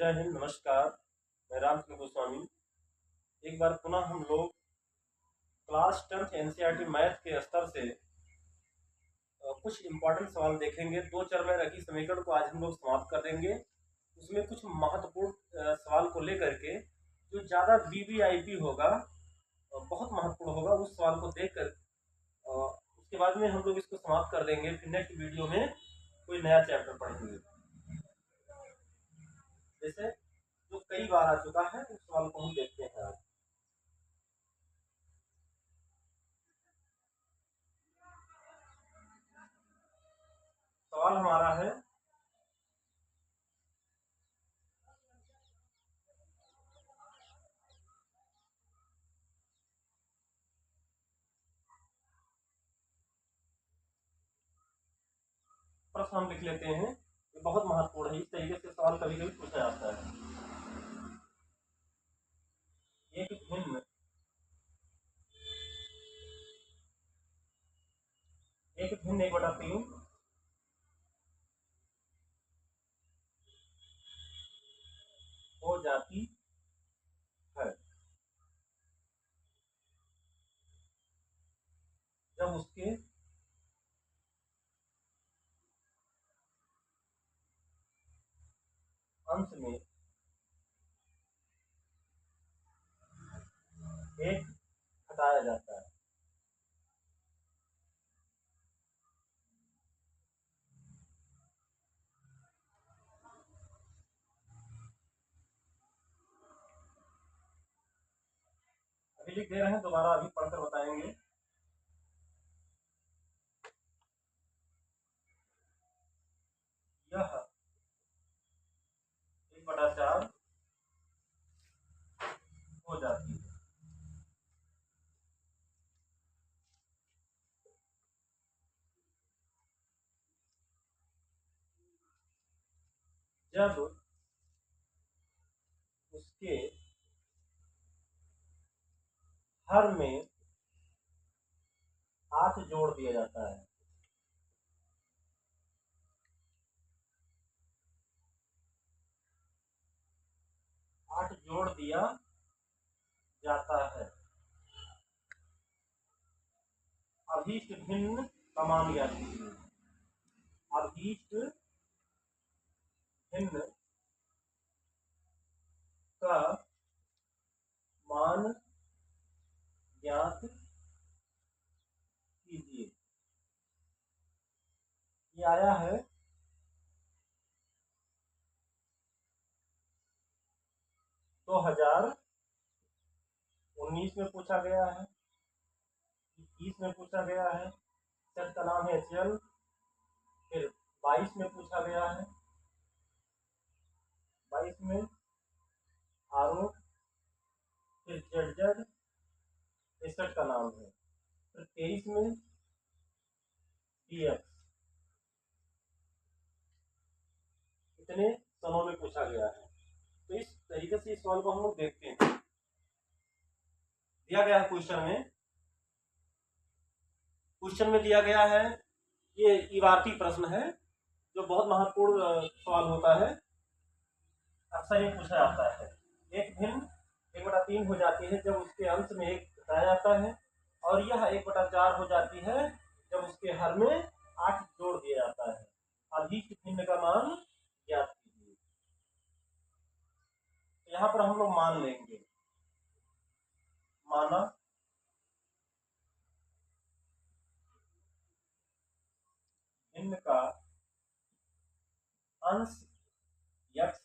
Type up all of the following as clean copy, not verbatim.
जय हिंद, नमस्कार। मैं रामचंद्र गोस्वामी। एक बार पुनः हम लोग क्लास 10th एनसीईआरटी मैथ के स्तर से कुछ इम्पोर्टेंट सवाल देखेंगे। दो चर में रखी समीकरण को आज हम लोग समाप्त कर देंगे। उसमें कुछ महत्वपूर्ण सवाल को लेकर के जो ज़्यादा वीवीआईपी होगा, बहुत महत्वपूर्ण होगा, उस सवाल को देखकर उसके बाद में हम लोग इसको समाप्त कर देंगे। फिर नेक्स्ट वीडियो में कोई नया चैप्टर पढ़ेंगे। जैसे जो कई बार आ चुका है उस सवाल को हम देखते हैं आज। सवाल हमारा है प्रश्न हम लिख लेते हैं। ये बहुत महत्वपूर्ण है। इस तरीके से सवाल कभी कभी पूछा जाता है। एक भिन्न एक बटा तीन हो जाती है जब उसके अंश में एक हटाया जाता है। अभी लिख दे रहे हैं, दोबारा अभी पढ़कर बताएंगे। यह 1/4 हो जाती है जब उसके हर में 8 जोड़ दिया जाता है। आठ जोड़ दिया जाता है। अभीष्ट भिन्न का मान ज्ञात कीजिए। अभीष्ट भिन्न का मान ज्ञात कीजिए। ये आया है 2019 में पूछा गया है, 21 में पूछा गया है, सेट का नाम है HCl। फिर 22 में पूछा गया है, 22 में RO, फिर ZZ, सेट का नाम है। फिर 23 में DX। इतने सनों में पूछा गया है। तो इस तरीके से इस सवाल को हम लोग देखते हैं। दिया गया है क्वेश्चन में दिया गया है, ये इबारती प्रश्न है जो बहुत महत्वपूर्ण सवाल होता है। अक्सर ये पूछा जाता है। एक भिन्न 1/3 हो जाती है जब उसके अंश में एक घटाया जाता है, और यह 1/4 हो जाती है जब उसके हर में 8 जोड़ दिया जाता है। अभीष्ट भिन्न का मान ज्ञात कीजिए। यहाँ पर हम लोग मान लेंगे। माना भिन्न का अंश x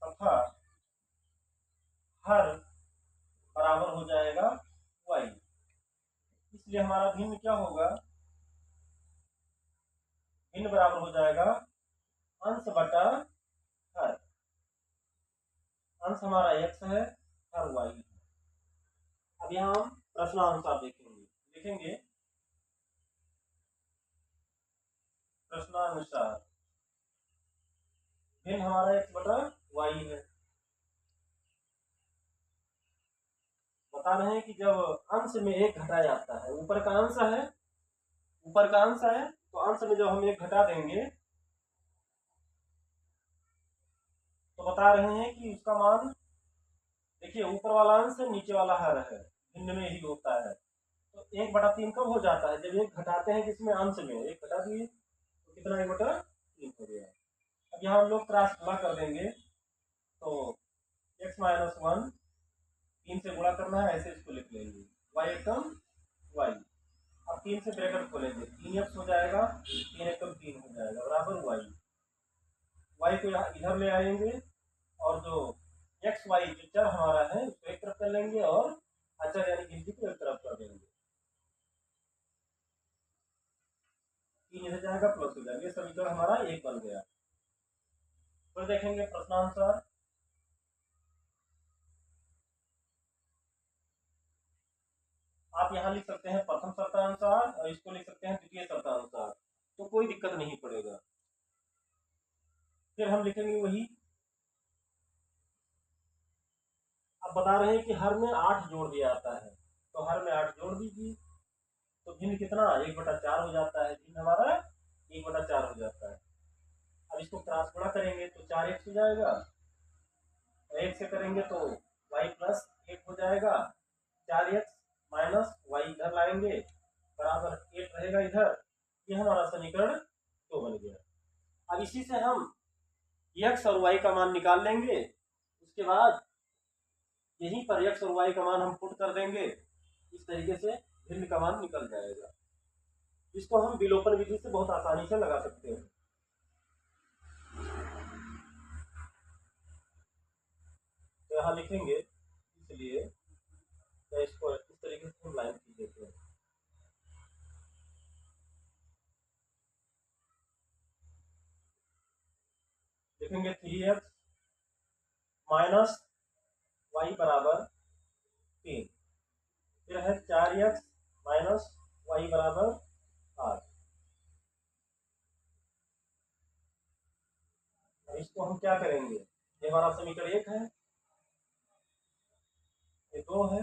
तथा हर बराबर हो जाएगा y। इसलिए हमारा भिन्न क्या होगा? भिन्न बराबर हो जाएगा अंश बटा हर। अंश हमारा x है, हर y है। अब यहाँ हम प्रश्नानुसार लिखेंगे। प्रश्नानुसार भिन्न हमारा x बटा y है। बता रहे हैं कि जब अंश में एक घटाया जाता है, ऊपर का अंश है, तो अंश में जब हम एक घटा देंगे तो बता रहे हैं कि उसका मान, देखिए ऊपर वाला अंश है, नीचे वाला हर है, भिन्न में ही होता है। तो 1/3 कब हो जाता है, जब एक घटाते हैं किसमें, अंश में, एक घटा दिए तो कितना 1/3 हो गया। अब यहाँ हम लोग क्रॉस गुणा कर देंगे, तो x - 1 3 से गुणा करना है, ऐसे इसको लिख लेंगे, y एकम y। अब 3 से ब्रैकेट खोलेंगे, 3x हो जाएगा, 3 एकम 3 हो जाएगा, बराबर y को यहाँ इधर ले आएंगे, और जो एक्स वाई जो चर हमारा है उसको एक तरफ कर लेंगे, और अचर यानी गिनती को एक तरफ कर देंगे। 3 इधर जाएगा, प्लस हो जाएगा, ये समीकरण हमारा 1 बन गया। फिर देखेंगे प्रश्नानुसार, आप यहाँ लिख सकते हैं प्रथम शर्तानुसार, और इसको लिख सकते हैं द्वितीय शर्तानुसार, तो कोई दिक्कत नहीं पड़ेगा। फिर हम लिखेंगे वही, अब बता रहे हैं कि हर में 8 जोड़ दिया जाता है, तो हर में 8 जोड़ दीजिए, तो भिन्न कितना 1/4 हो जाता है, भिन्न हमारा 1/4 हो जाता है। अब इसको क्रॉस गुणा करेंगे तो 4x हो जाएगा, और 1 से करेंगे तो y + 8 हो जाएगा, 4x - y इधर लाएंगे, बराबर 8 रहेगा इधर, ये हमारा समीकरण 2 बन गया। अब इसी से हम x और y का मान निकाल लेंगे, उसके बाद यहीं पर x और y का मान हम पुट कर देंगे, इस तरीके से भिन्न का मान निकल जाएगा। इसको हम विलोपन विधि से बहुत आसानी से लगा सकते हैं। तो यहाँ लिखेंगे, इसलिए इसको इस तरीके से हम लाइन खींच देते हैं। लिखेंगे 3x - y बराबर 3, फिर है 4x - y बराबर 8। इसको हम क्या करेंगे, ये हमारा समीकरण 1 है, ये 2 है,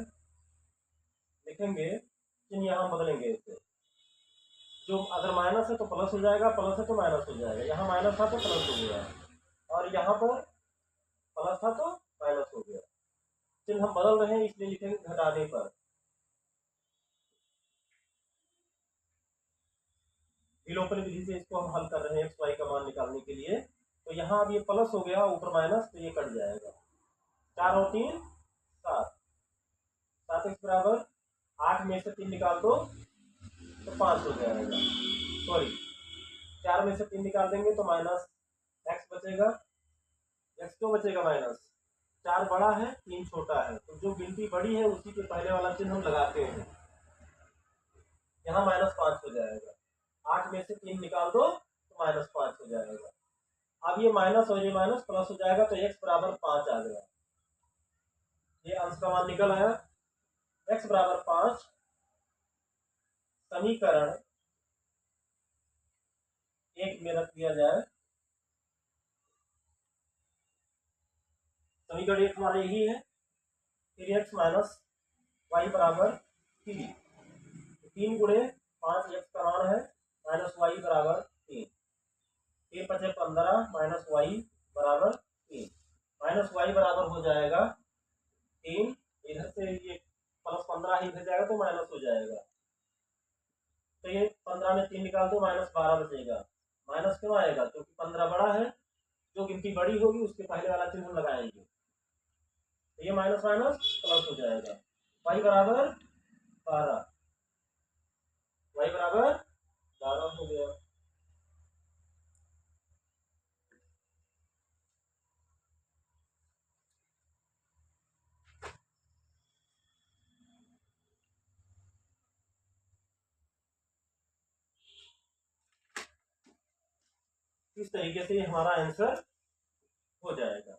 लिखेंगे चिन्ह यहाँ बदलेंगे इसे, जो अगर माइनस है तो प्लस हो जाएगा, प्लस है तो माइनस हो जाएगा, यहाँ माइनस था तो प्लस हो गया, और यहाँ पर प्लस था तो माइनस हो गया। चिन्ह हम बदल रहे हैं, इसलिए लिखेंगे घटाने पर। विलोपन विधि से इसको हम हल कर रहे हैं एक्स वाई का मान निकालने के लिए। तो यहाँ अब ये प्लस हो गया, ऊपर माइनस, तो ये कट जाएगा, 4 और 3 7, 7x बराबर 8 में से 3 निकाल दो तो 5 हो जाएगा, सॉरी 4 में से 3 निकाल देंगे तो माइनस एक्स बचेगा, एक्स क्यों बचेगा माइनस, 4 बड़ा है 3 छोटा है, तो जो गिनती बड़ी है उसी के पहले वाला चिन्ह हम लगाते हैं, यहाँ -5 हो जाएगा, 8 में से 3 निकाल दो तो -5 हो जाएगा। अब ये माइनस और ये माइनस प्लस हो जाएगा, तो x बराबर 5 आ गया, ये अंश का मान निकल आया, x बराबर 5 समीकरण 1 में रख दिया जाए, समीकरण 1 हमारा यही है, 3x - y बराबर 3, 3 गुणे 5x का मान है -y बराबर 3, 3 × 5 = 15 -y बराबर 3, -y बराबर हो जाएगा 3, इधर से ये +15 ही इधर जाएगा तो माइनस हो जाएगा, तो ये 15 में 3 निकाल दो -12 बचेगा, माइनस क्यों आएगा, क्योंकि 15 बड़ा है, जो गिनती बड़ी होगी उसके पहले वाला चिन्ह हम लगाएंगे, तो ये माइनस माइनस प्लस हो जाएगा, y बराबर 12, y बराबर 12 हो गया। इस तरीके से हमारा आंसर हो जाएगा।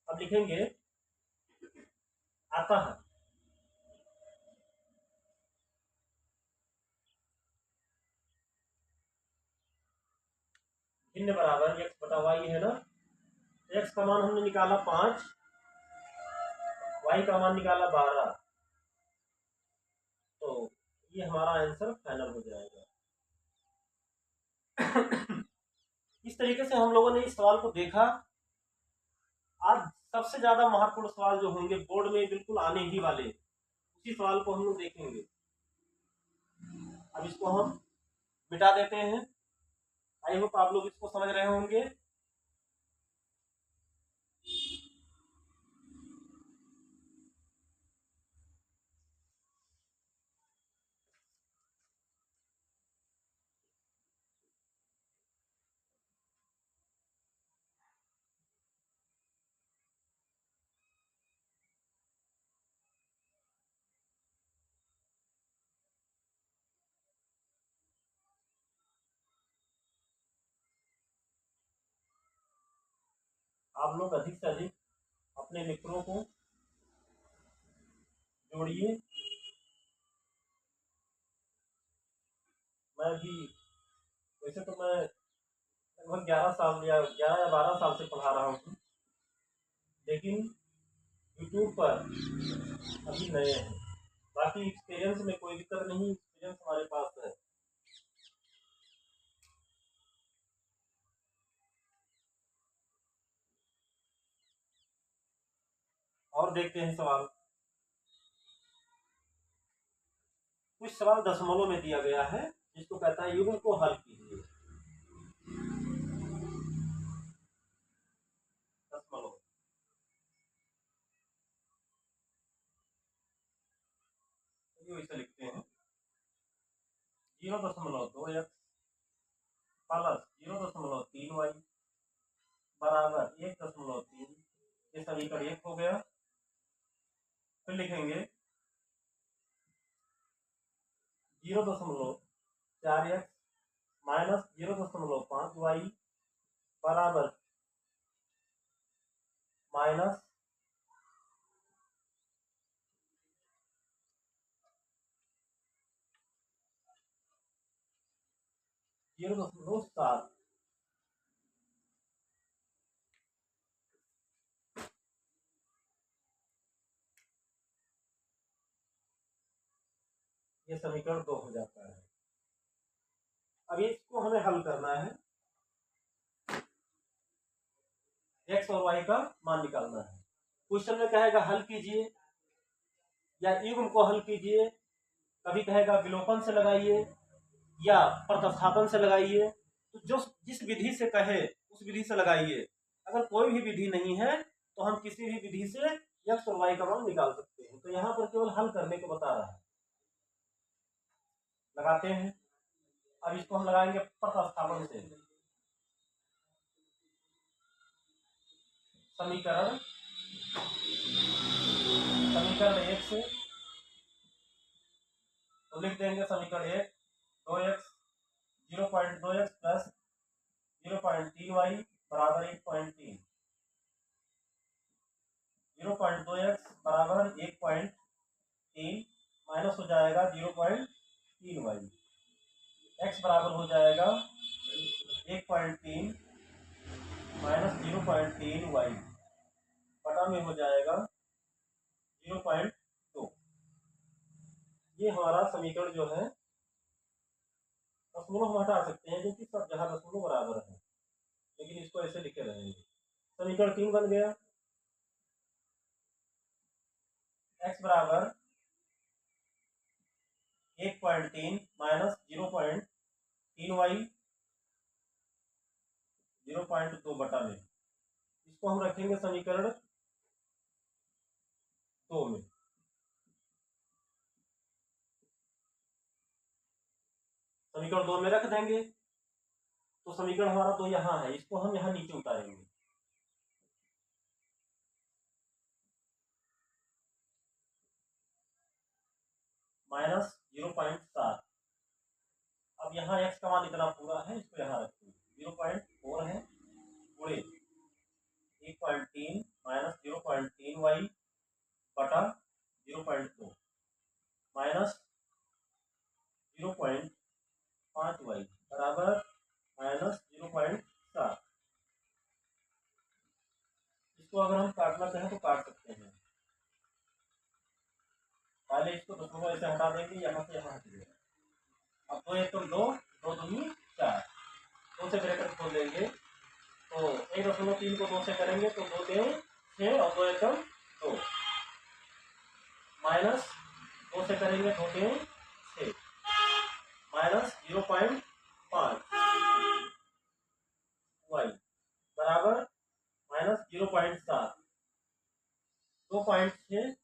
अब लिखेंगे अतः भिन्न बराबर x बटा y है ना, x का मान हमने निकाला 5, y का मान निकाला 12, तो ये हमारा आंसर फाइनल हो जाएगा। इस तरीके से हम लोगों ने इस सवाल को देखा आज सबसे ज्यादा महत्वपूर्ण सवाल जो होंगे बोर्ड में बिल्कुल आने ही वाले, उसी सवाल को हम लोग देखेंगे। अब इसको हम मिटा देते हैं। आई होप आप लोग इसको समझ रहे होंगे। आप लोग अधिक से अधिक अपने मित्रों को जोड़िए। मैं भी वैसे तो मैं लगभग 11 साल या 11 या 12 साल से पढ़ा रहा हूँ, लेकिन यूट्यूब पर अभी नए हैं। बाकी एक्सपीरियंस में कोई दिक्कत नहीं, एक्सपीरियंस हमारे पास है। और देखते हैं सवाल। कुछ सवाल दशमलव में दिया गया है, जिसको कहता है युग्म को हल कीजिए। दशमलव इसे लिखते हैं 0.2x प्लस 0.3y बराबर 1.3। ये समीकरण 1 हो गया। फिर लिखेंगे 0.4x माइनस 0.5y बराबर माइनस 0.7। ये समीकरण 2 हो जाता है। अब इसको हमें हल करना है, एक्स और वाई का मान निकालना है। क्वेश्चन में कहेगा हल कीजिए या युग्म को हल कीजिए, कभी कहेगा विलोपन से लगाइए या प्रतिस्थापन से लगाइए। तो जो जिस विधि से कहे उस विधि से लगाइए। अगर कोई भी विधि नहीं है तो हम किसी भी विधि से एक्स और वाई का मान निकाल सकते हैं। तो यहाँ पर केवल हल करने को बता रहा है, लगाते हैं। अब इसको हम लगाएंगे प्रतिस्थापन से। समीकरण 1 से तो लिख देंगे समीकरण 1 2x 0.2x प्लस 0.3y बराबर 1.3। 0.2x बराबर 1.3 माइनस हो जाएगा 0.3y। x बराबर हो जाएगा 1.3 माइनस 0.3y बटा में हो जाएगा 0.2। ये हमारा समीकरण जो है, दशमलव हम हटा सकते हैं क्योंकि सब जगह दशमलव बराबर है, लेकिन इसको ऐसे लिखे रहेंगे। समीकरण 3 बन गया। x बराबर 1.3 माइनस 0.3y 0.2 बटा में। इसको हम रखेंगे समीकरण 2 में। समीकरण 2 में रख देंगे तो समीकरण हमारा तो यहाँ है, इसको हम यहाँ नीचे उतारेंगे। माइनस 0.7। अब यहाँ x का मान इतना पूरा है, इसको यहाँ रखेंगे 0.4 है गुणे 1.3 माइनस 0.3y बटा 0.2 माइनस 0.5y बराबर माइनस 0.7। इसको अगर हम काटना चाहें तो काट सकते हैं। पहले इसको दशमलव ऐसे हटा देंगे, यहाँ से यहाँ हट जाएगा। अब 2 1 तो 2, 2 दूनी 4, 2 से ब्रैकेट खोल देंगे तो 1.3 को 2 से करेंगे तो 2 दे 6 और 2 एकम 2, माइनस 2 से करेंगे 2 3 6, माइनस 0.5 वाई बराबर माइनस 0.7, 2.6,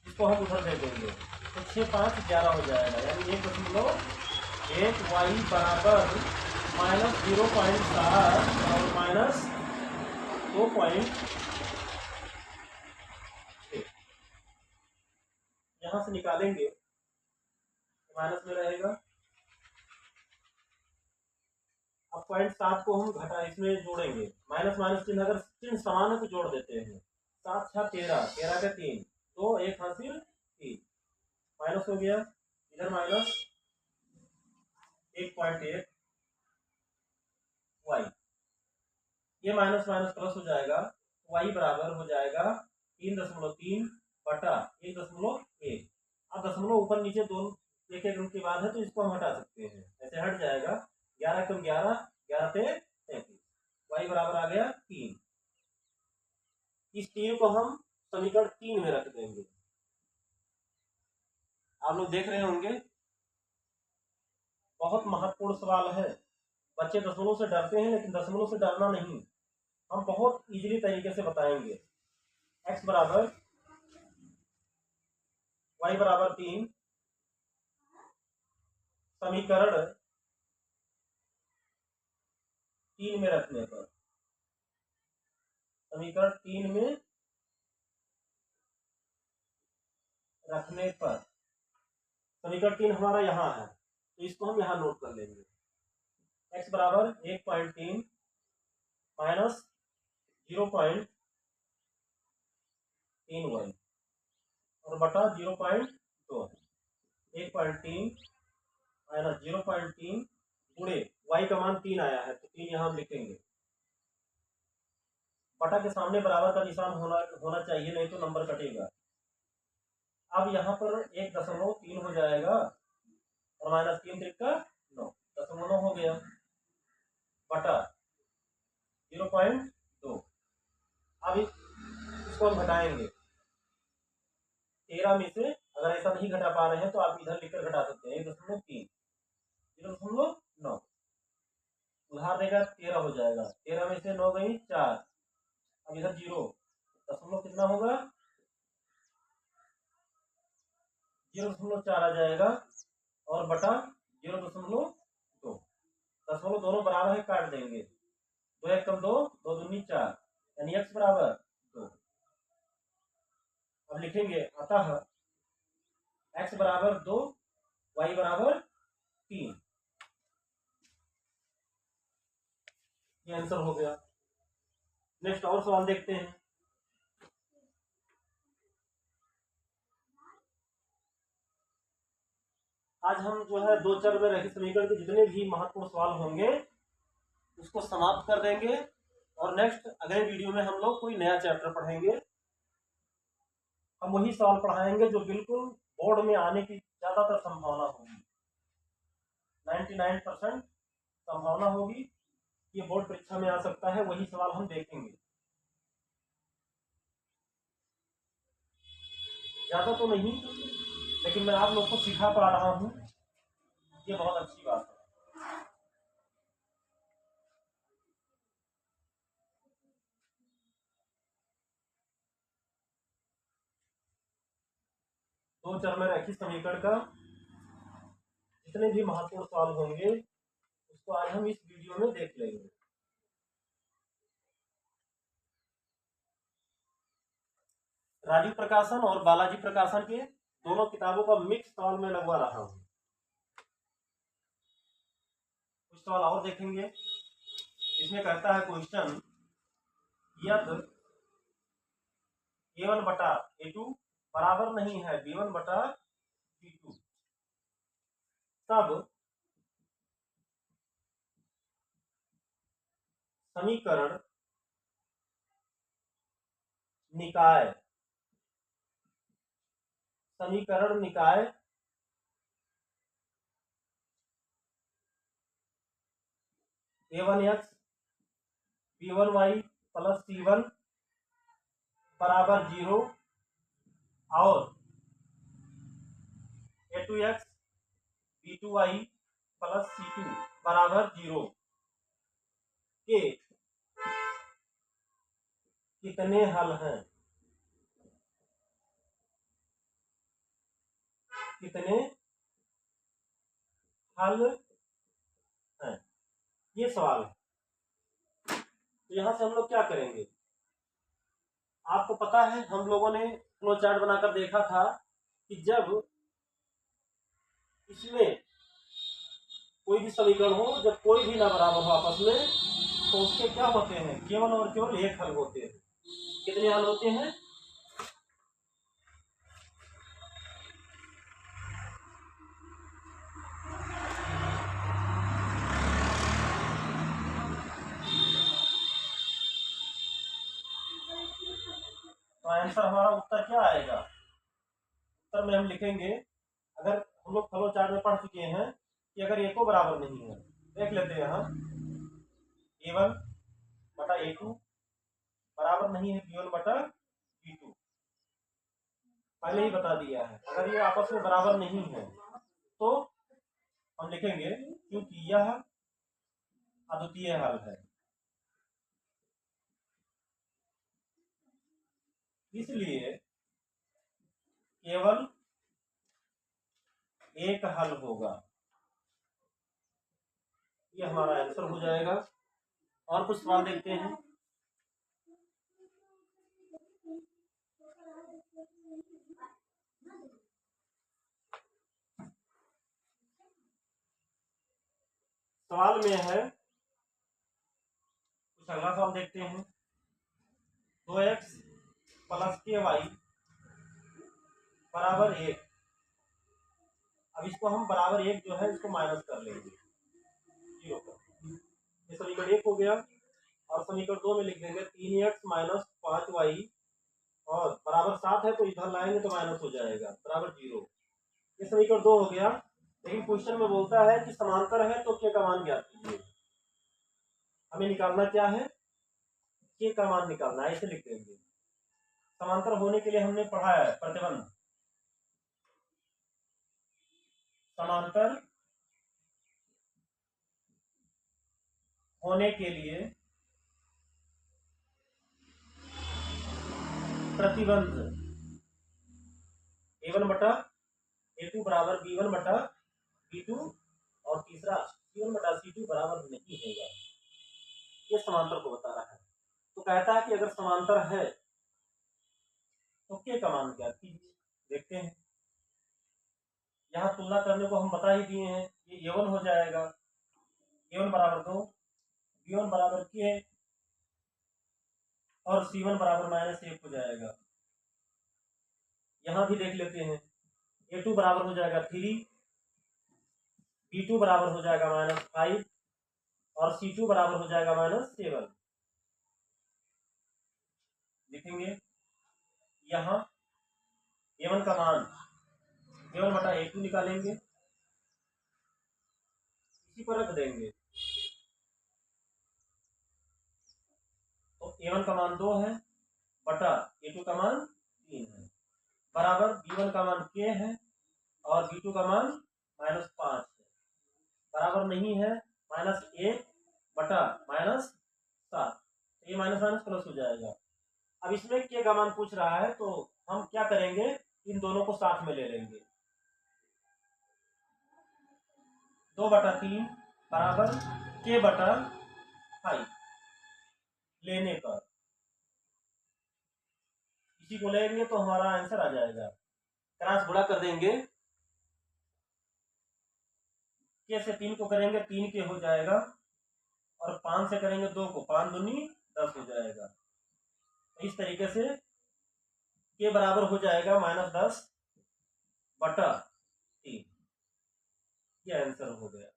इसको हम उधर दे देंगे तो 6 5 11 हो जाएगा, यानी 1.1 वाई बराबर माइनस 0.7 और माइनस 2.6। यहाँ से निकालेंगे तो माइनस में रहेगा। अब 0.7 को हम घटा इसमें जोड़ेंगे, माइनस माइनस चिन्ह अगर चिन्ह समान है तो जोड़ देते हैं। 7 6 13, 13 का 3, तो 1 हासिल 3, माइनस हो गया, इधर माइनस 1.1 वाई, ये माइनस माइनस प्लस हो जाएगा, वाई बराबर हो जाएगा 3.3 बटा 1.1। अब दशमलव ऊपर नीचे दोनों एक एक अंक के बाद है तो इसको हम हटा सकते हैं, ऐसे हट जाएगा। 11 कम 11, 11 पे 33, वाई बराबर आ गया 3। इस 3 को हम समीकरण 3 में रख देंगे। आप लोग देख रहे होंगे बहुत महत्वपूर्ण सवाल है। बच्चे दशमलव से डरते हैं, लेकिन दशमलव से डरना नहीं, हम बहुत इजीली तरीके से बताएंगे। x बराबर y बराबर 3, समीकरण 3 में रखने पर, समीकरण 3 में रखने पर, समीकरण 3 हमारा यहाँ है तो इसको हम यहाँ नोट कर लेंगे। x बराबर 1.3 माइनस 0.3 वाई और बटा 0.2, 1.3 माइनस 0.3 गुणे y का मान 3 आया है तो 3 यहाँ हम लिखेंगे, बटा के सामने बराबर का निशान होना चाहिए, नहीं तो नंबर कटेगा। अब यहाँ पर 1.3 हो जाएगा और माइनस 3 त्रिका 9, 0.9 हो गया, बटा 0.2। अब इसको हम घटाएंगे, 13 में से अगर ऐसा नहीं घटा पा रहे हैं तो आप इधर लिखकर घटा सकते हैं, 1.3 0.9, उधार देगा 13 हो जाएगा, 13 में से 9 गई 4, अब इधर 0, दशमलव कितना होगा 0.4 आ जाएगा और बटा 0.2, दशमलव दोनों बराबर है काट देंगे, 2 1 कम 2, 2 दूनी 4, यानी x बराबर 2। अब लिखेंगे अतः x बराबर 2, y बराबर 3, ये आंसर हो गया। नेक्स्ट और सवाल देखते हैं। आज हम जो है दो चर में रैखिक समीकरण के जितने भी महत्वपूर्ण सवाल होंगे उसको समाप्त कर देंगे और नेक्स्ट अगले वीडियो में हम लोग कोई नया चैप्टर पढ़ेंगे। हम वही सवाल पढ़ाएंगे जो बिल्कुल बोर्ड में आने की ज्यादातर संभावना होगी, 99% संभावना होगी ये बोर्ड परीक्षा में आ सकता है, वही सवाल हम देखेंगे। ज्यादा तो नहीं, लेकिन मैं आप लोग को सिखा पा रहा हूँ, ये बहुत अच्छी बात है। दो चर में रैखिक समीकरण का जितने भी महत्वपूर्ण सवाल होंगे उसको आज हम इस वीडियो में देख लेंगे। राजीव प्रकाशन और बालाजी प्रकाशन के दोनों किताबों का मिक्स सवाल में लगवा रहा हूं। कुछ सवाल और देखेंगे। इसमें कहता है क्वेश्चन, यदि a1 बटा a2 बराबर नहीं है b1 बटा b2 तब समीकरण निकाय, समीकरण निकाय a1x b1y प्लस c1 बराबर 0 और a2x b2y प्लस c2 बराबर 0 के कितने हल हैं, कितने हल हैं, ये सवाल है। तो यहां से हम लोग क्या करेंगे, आपको पता है हम लोगों ने फ्लो चार्ट बनाकर देखा था कि जब इसमें कोई भी समीकरण हो, जब कोई भी ना बराबर हो आपस में, तो उसके क्या होते हैं, केवल और केवल एक हल होते हैं। कितने हल होते हैं, तो आंसर हमारा उत्तर क्या आएगा, उत्तर में हम लिखेंगे, अगर हम लोग फ्लो चार्ट में पढ़ चुके हैं कि अगर ए को बराबर नहीं है, देख लेते हैं हम, a1 बटा a2 बराबर नहीं है b1 बटा b2, पहले ही बता दिया है। अगर ये आपस में बराबर नहीं है तो हम लिखेंगे क्योंकि यह अद्वितीय हल है, इसलिए केवल एक हल होगा, ये हमारा आंसर हो जाएगा। और कुछ सवाल देखते हैं। सवाल में है, कुछ अगला सवाल देखते हैं, 2x प्लस के वाई बराबर 1। अब इसको हम बराबर 1 जो है इसको माइनस कर लेंगे 0 पर, ये समीकरण 1 हो गया। और समीकरण 2 में लिख देंगे 3x माइनस 5y और बराबर 7 है तो इधर लाएंगे तो माइनस हो जाएगा बराबर 0। ये समीकरण 2 हो गया। लेकिन क्वेश्चन में बोलता है कि समांतर है तो के का मान ज्ञात कीजिए। हमें निकालना क्या है, के का मान निकालना है, ऐसे लिख देंगे। समांतर होने के लिए हमने पढ़ा है प्रतिबंध, समांतर होने के लिए प्रतिबंध a1 बटा a2 बराबर b1 बटा b2 और तीसरा c1 बटा c2 बराबर नहीं होगा, ये समांतर को बता रहा है। तो कहता है कि अगर समांतर है तो के का मान क्या कीजिए, देखते हैं। यहाँ तुलना करने को हम बता ही दिए हैं, ये a1 हो जाएगा, a1 बराबर 2, b1 बराबर के और c1 बराबर -1 हो जाएगा। यहाँ भी देख लेते हैं, a2 बराबर हो जाएगा 3, b2 बराबर हो जाएगा -5 और c2 बराबर हो जाएगा -7। लिखेंगे यहाँ a1 का मान a1 बटा a2 निकालेंगे, इसी पर रख देंगे तो a1 का मान 2 है बटा a2 का मान 3 है बराबर b1 का मान k है और b2 का मान -5 है, बराबर नहीं है -1 बटा -7, ये माइनस माइनस प्लस हो जाएगा। अब इसमें के का मान पूछ रहा है तो हम क्या करेंगे, इन दोनों को साथ में ले लेंगे, 2 बटा 3 बराबर के बटा 5 लेने पर, इसी को लेंगे तो हमारा आंसर आ जाएगा। क्रॉस गुणा कर देंगे, के से 3 को करेंगे 3 के हो जाएगा और 5 से करेंगे 2 को, 5 दूनी 10 हो जाएगा। तो इस तरीके से के बराबर हो जाएगा -10 बटा 3, ये आंसर हो गया।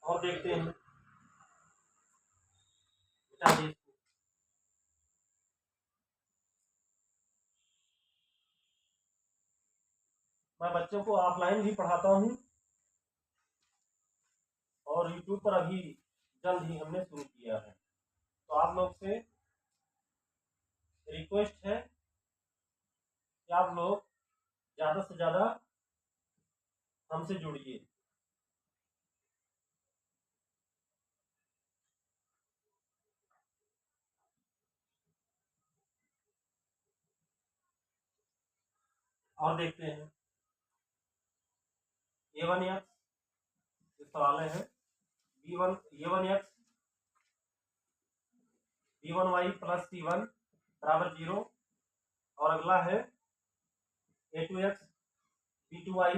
और देखते हैं, मैं बच्चों को ऑफलाइन भी पढ़ाता हूँ और यूट्यूब पर अभी जल्द ही हमने शुरू किया है। तो आप लोग से रिक्वेस्ट है कि आप लोग ज़्यादा से ज़्यादा हमसे जुड़िए। और देखते हैं A1x सवाल है B1 A1x B1y plus C1 बराबर 0 और अगला है A2x B2y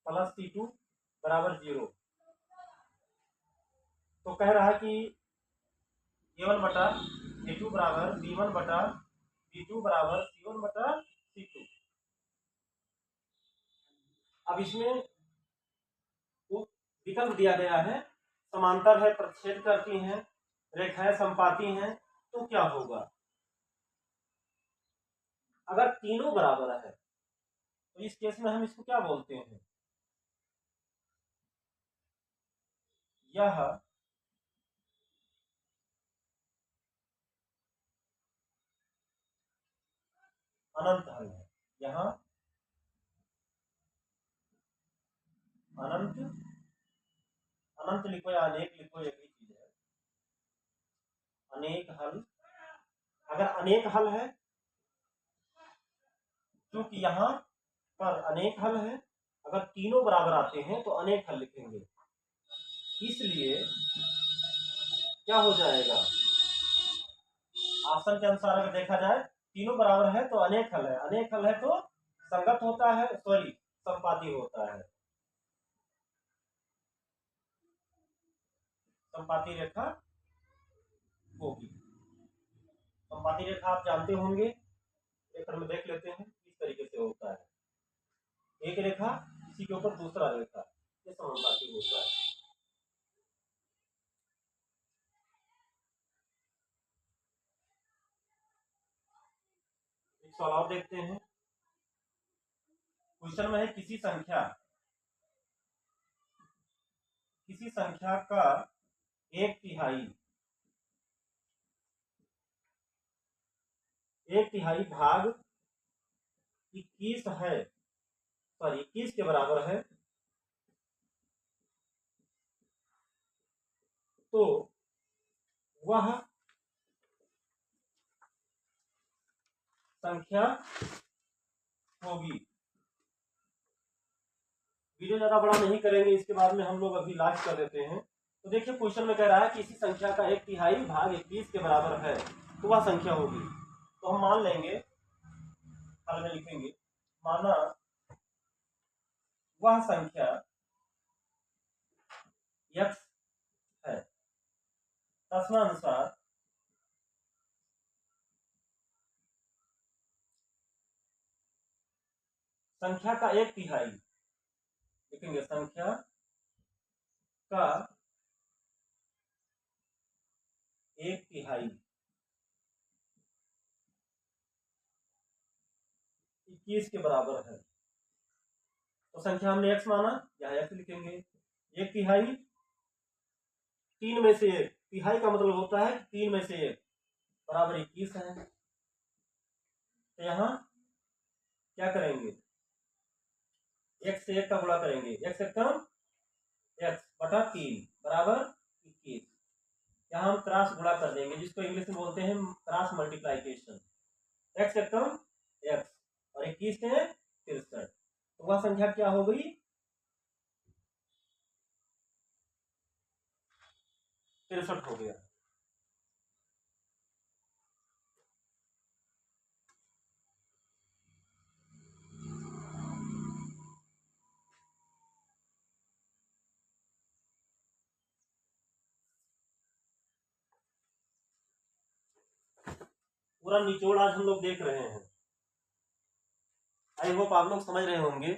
प्लस C2 बराबर 0। तो कह रहा है कि A1 बटा A2 बराबर B1 बटा B2 बराबर C1 बटा C2। अब इसमें विकल्प दिया गया है, समांतर है, प्रतिच्छेद करती हैं, रेखाएं समपाती हैं, तो क्या होगा? अगर तीनों बराबर है तो इस केस में हम इसको क्या बोलते हैं? यह अनंत हल है। यहाँ अनंत अनंत लिखो या अनेक लिखो, एक ही चीज है। अनेक हल, अगर अनेक हल है, क्योंकि यहाँ पर अनेक हल है, अगर तीनों बराबर आते हैं तो अनेक हल लिखेंगे। इसलिए क्या हो जाएगा? ऑप्शन के अनुसार अगर देखा जाए, तीनों बराबर है तो अनेक हल है, अनेक हल है तो संगत होता है, सॉरी संपाती होता है। संपाती रेखा होगी। संपाती रेखा आप जानते होंगे, रेखा में देख लेते हैं किस तरीके से होता है। एक रेखा इसी के ऊपर दूसरा रेखा, ये समानुपाती होता है। एक सवाल और देखते हैं। क्वेश्चन में है किसी संख्या का एक तिहाई भाग 21 है, सॉरी 21 के बराबर है, तो वह संख्या होगी। वीडियो ज्यादा बड़ा नहीं करेंगे, इसके बाद में हम लोग अभी लास्ट कर देते हैं। तो देखिए क्वेश्चन में कह रहा है कि इसी संख्या का एक तिहाई भाग 21 के बराबर है, तो वह संख्या होगी। तो हम मान लेंगे, हल में लिखेंगे, माना वह संख्या x है, प्रश्नानुसार संख्या का एक तिहाई, लिखेंगे संख्या का एक तिहाई 21 के बराबर है। तो संख्या हमने x माना, यहाँ x लिखेंगे। एक तिहाई, तीन में से एक, तिहाई का मतलब होता है तीन में से एक, बराबर 21 है। तो यहाँ क्या करेंगे? x से 1 का गुणा करेंगे, x एक कम x बटा 3 बराबर 21। यहाँ हम क्रॉस गुणा कर देंगे, जिसको इंग्लिश में बोलते हैं क्रॉस मल्टीप्लाइकेशन। x एक कम x और 21 से 63, तो वह संख्या क्या हो गई? 63 हो गया। पूरा निचोड़ आज हम लोग देख रहे हैं। आई होप आप लोग समझ रहे होंगे।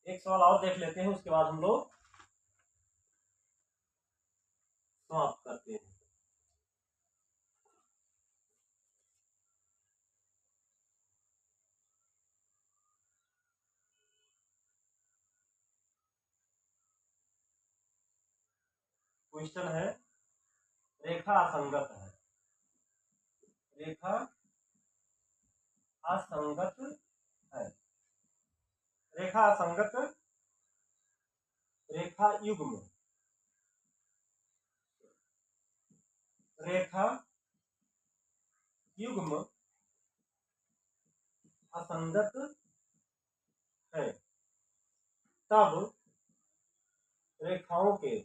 एक सवाल और देख लेते हैं, उसके बाद हम लोग समाप्त करते हैं। क्वेश्चन है, रेखा असंगत है, रेखा असंगत है, रेखा असंगत, रेखा युग्म, रेखा युग्म असंगत है, तब रेखाओं के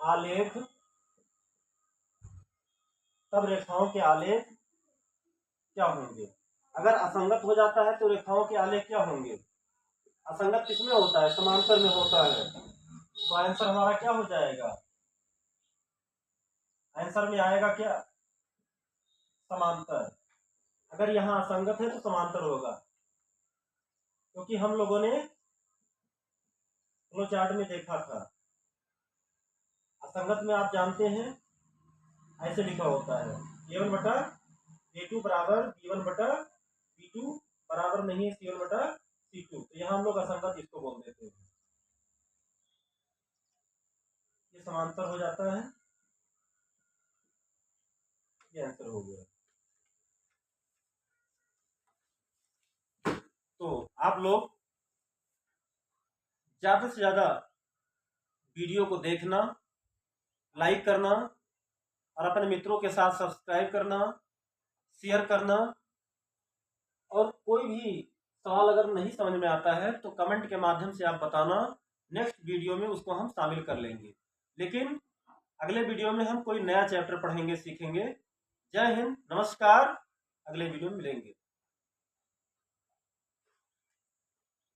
आलेख, तब रेखाओं के आलेख क्या होंगे। अगर असंगत हो जाता है तो रेखाओं के आलेख क्या होंगे। असंगत किसमें होता है, समांतर में होता है, तो आंसर हमारा क्या हो जाएगा, आंसर में आएगा क्या, समांतर। अगर यहाँ असंगत है तो समांतर होगा, क्योंकि हम लोगों ने फ्लो चार्ट में देखा था। असंगत में आप जानते हैं ऐसे लिखा होता है, A1 बटा A2 बराबर B1 बटा B2 बराबर नहीं है C1 बटा C2। तो यहाँ हम लोग असंगत इसको बोल देते हैं, ये समांतर हो जाता है, ये आंसर हो गया। तो आप लोग ज्यादा से ज्यादा वीडियो को देखना, लाइक करना और अपने मित्रों के साथ सब्सक्राइब करना, शेयर करना। और कोई भी सवाल अगर नहीं समझ में आता है तो कमेंट के माध्यम से आप बताना, नेक्स्ट वीडियो में उसको हम शामिल कर लेंगे। लेकिन अगले वीडियो में हम कोई नया चैप्टर पढ़ेंगे, सीखेंगे। जय हिंद, नमस्कार, अगले वीडियो में मिलेंगे।